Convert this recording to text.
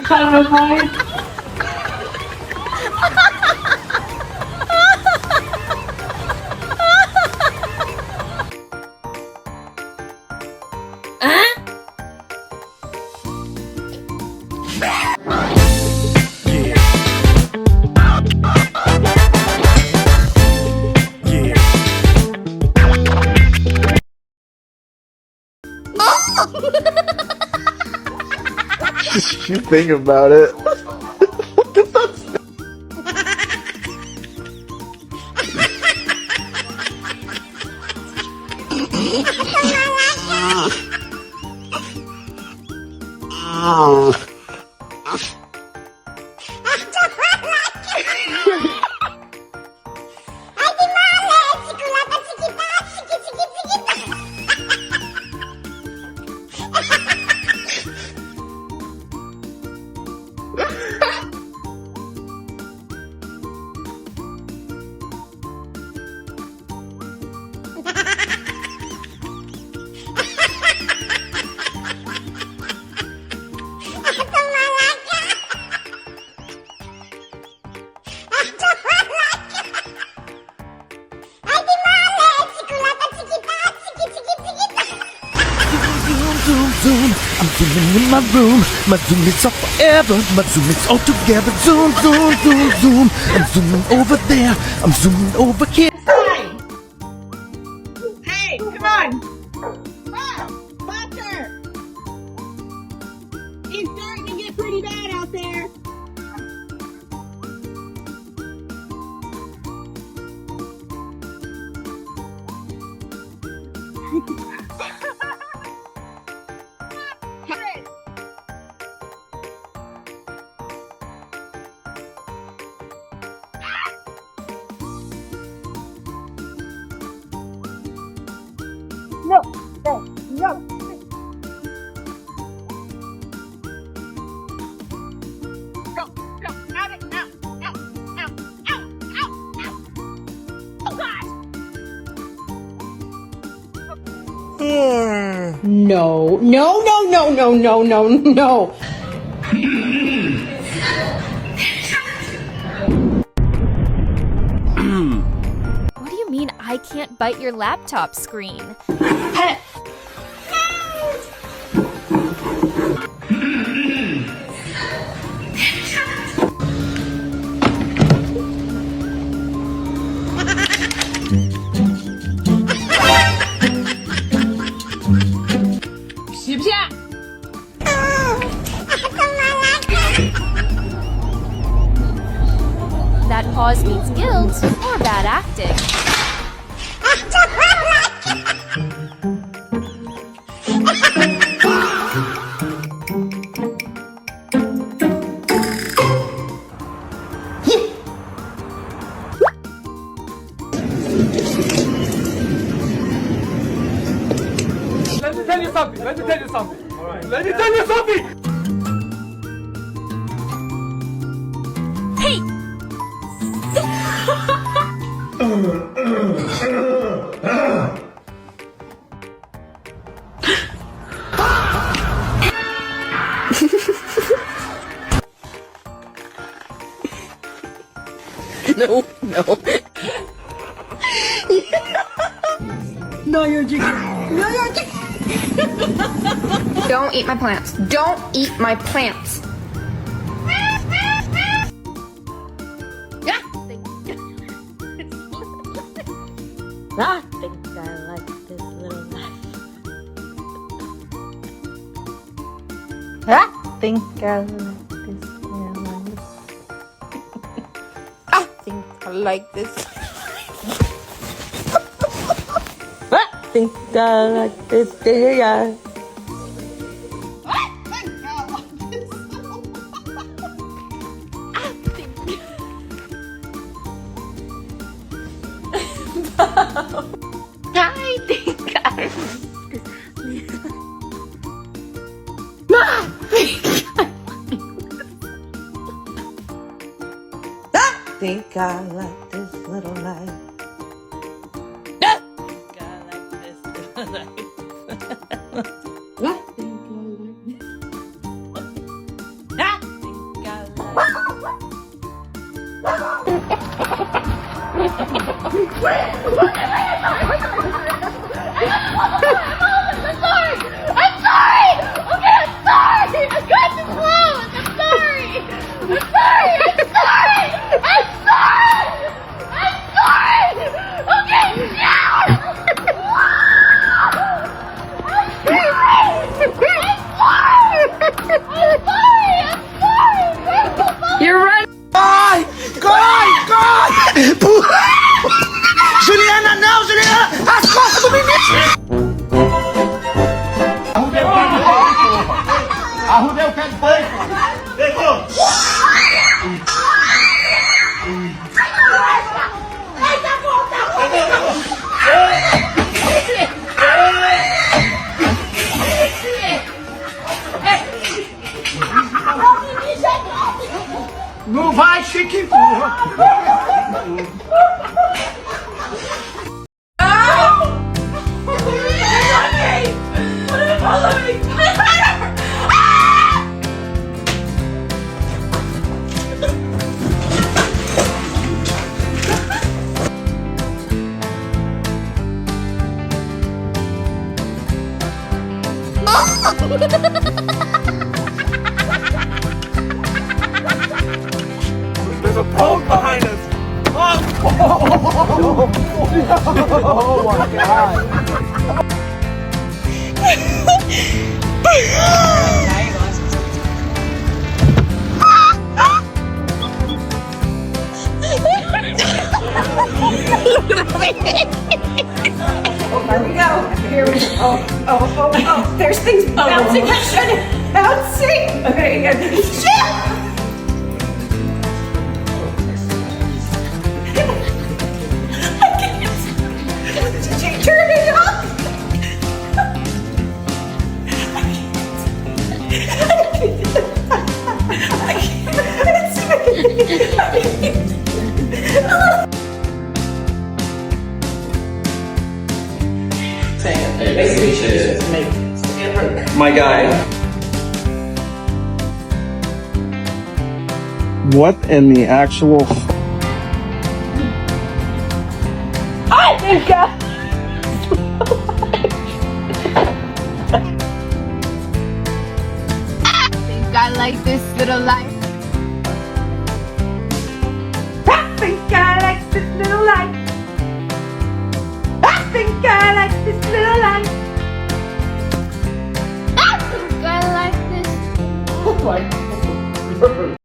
kind of annoying. You think about it. Zoom, I'm zooming in my room. My zoom is off forever. My zoom is all together. Zoom, zoom, zoom, zoom. I'm zooming over there. I'm zooming over here. Hey, come on. Buster. It's starting to get pretty bad out there. No, no, no. Go, go, out it, out, out, out, out, out, out. Oh, God. No, no, no, no, no, no, no, no. What do you mean I can't bite your laptop screen? That pause means guilt or bad acting. Let me tell you something. Let me tell you something. All right. Let me tell you something. Hey! No, no. No, you're joking. No, you're joking. Don't eat my plants. Don't eat my plants. I think I like this little life. I think I like this little life. I think I like this. I think I like this day. I think I Think I like this little life. I think I like this little life. I think I like this. I You're right. Juliana, não, Juliana! As costas do menino! Arrudei o pé de porco. Não vai, Chique, empurra. There's a pole behind us. Oh my god. There's things bouncing. Bouncing. Okay. Shit. Did you turn it up? My guy. What in the actual? I think I like this little life. I think I like this little life. I think I like this little life. I think I like this. Like,